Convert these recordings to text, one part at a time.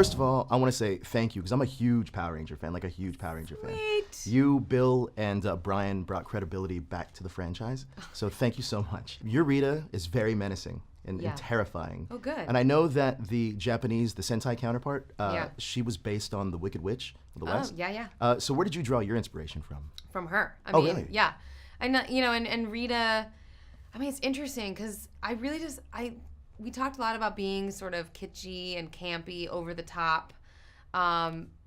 first of all, I want to say thank you because I'm a huge Power Ranger fan, like a huge Power Ranger fan. You, Bill, and Brian brought credibility back to the franchise, so thank you so much. Your Rita is very menacing and terrifying. Oh, good. And I know that the Japanese, the Sentai counterpart, she was based on the Wicked Witch of the West. Oh, yeah. So where did you draw your inspiration from? From her. I mean, really? Yeah. And and Rita, I mean, it's interesting because I really we talked a lot about being sort of kitschy and campy, over the top,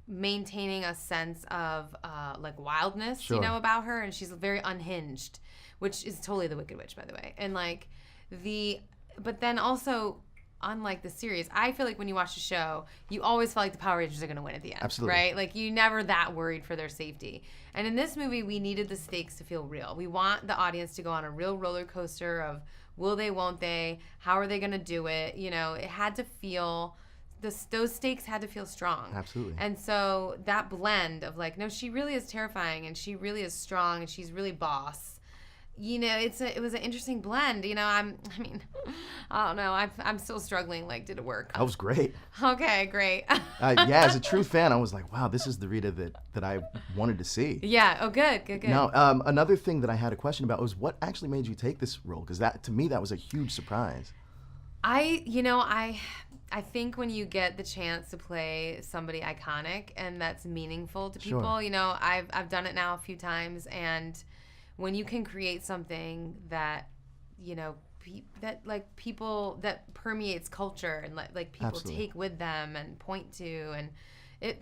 maintaining a sense of like wildness, about her, and she's very unhinged, which is totally the Wicked Witch, by the way. And like but then also, unlike the series, I feel like when you watch the show, you always feel like the Power Rangers are going to win at the end. Absolutely. Right? Like, you never that worried for their safety. And in this movie, we needed the stakes to feel real. We want the audience to go on a real roller coaster of will they, won't they, how are they going to do it? It had to feel, those stakes had to feel strong. Absolutely. And so that blend of like, no, she really is terrifying and she really is strong and she's really boss. It was an interesting blend. I don't know. I'm still struggling. Like, did it work? That was great. Okay, great. As a true fan, I was like, wow, this is the Rita that I wanted to see. Yeah. Oh, good. Now, another thing that I had a question about was what actually made you take this role? Because to me, that was a huge surprise. I think when you get the chance to play somebody iconic and that's meaningful to people, I've done it now a few times, and when you can create something that, that permeates culture and like people Absolutely. take with them and point to, and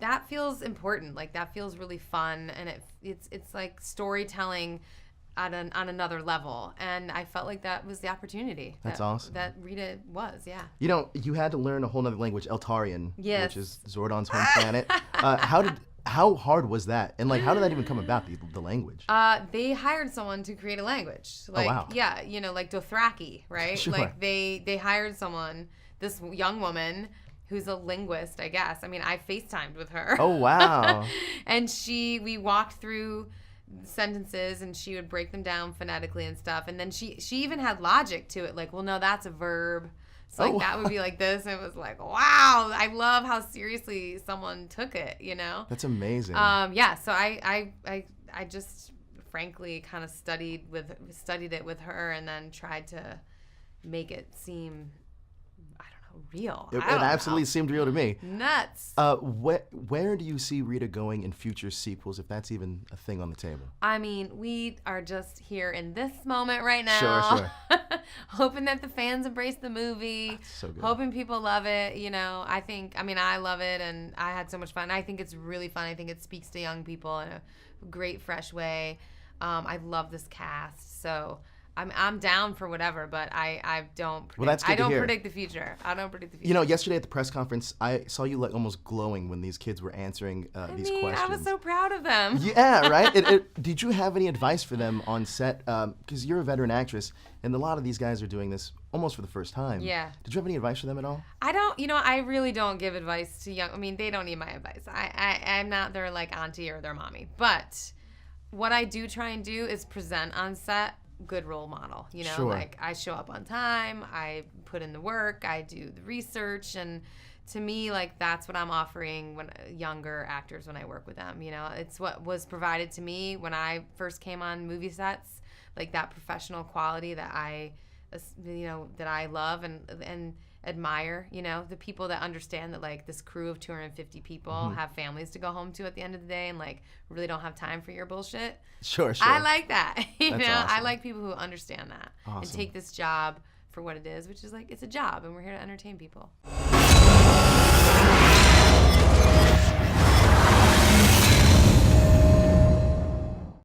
that feels important. Like, that feels really fun, and it's like storytelling on another level, and I felt like that was the opportunity. That's awesome. That Rita was, yeah. You had to learn a whole other language, Eltarian, yes. which is Zordon's home planet. How hard was that? And like, how did that even come about, the language? They hired someone to create a language. Like, oh, wow. Yeah, like Dothraki, right? Sure. Like they hired someone, this young woman who's a linguist, I guess. I mean, I FaceTimed with her. Oh, wow. And we walked through sentences and she would break them down phonetically and stuff. And then she even had logic to it. Like, well, no, that's a verb. So that would be like this. And it was like, wow, I love how seriously someone took it, That's amazing. So I just frankly kind of studied it with her and then tried to make it seem, I don't know, real. It absolutely seemed real to me. Nuts. Where do you see Rita going in future sequels, if that's even a thing on the table? I mean, we are just here in this moment right now. Sure. Hoping that the fans embrace the movie. So good. Hoping people love it. I love it, and I had so much fun. I think it's really fun. I think it speaks to young people in a great, fresh way. I love this cast, so I'm down for whatever, but I don't predict. Well, that's good I don't to hear. predict the future. I don't predict the future. Yesterday at the press conference, I saw you like almost glowing when these kids were answering these questions. I was so proud of them. Yeah, right? Did you have any advice for them on set? Because you're a veteran actress, and a lot of these guys are doing this almost for the first time. Yeah. Did you have any advice for them at all? I don't, I really don't give advice to young, they don't need my advice. I'm not their like auntie or their mommy. But what I do try and do is present on set good role model, Sure. Like I show up on time, I put in the work, I do the research, and to me, like, that's what I'm offering when younger actors when I work with them. It's what was provided to me when I first came on movie sets, like that professional quality that I love and admire. The people that understand that like this crew of 250 people have families to go home to at the end of the day and like really don't have time for your bullshit. Sure. I like that. That's awesome. I like people who understand that Awesome. and take this job for what it is, which is like, it's a job and we're here to entertain people.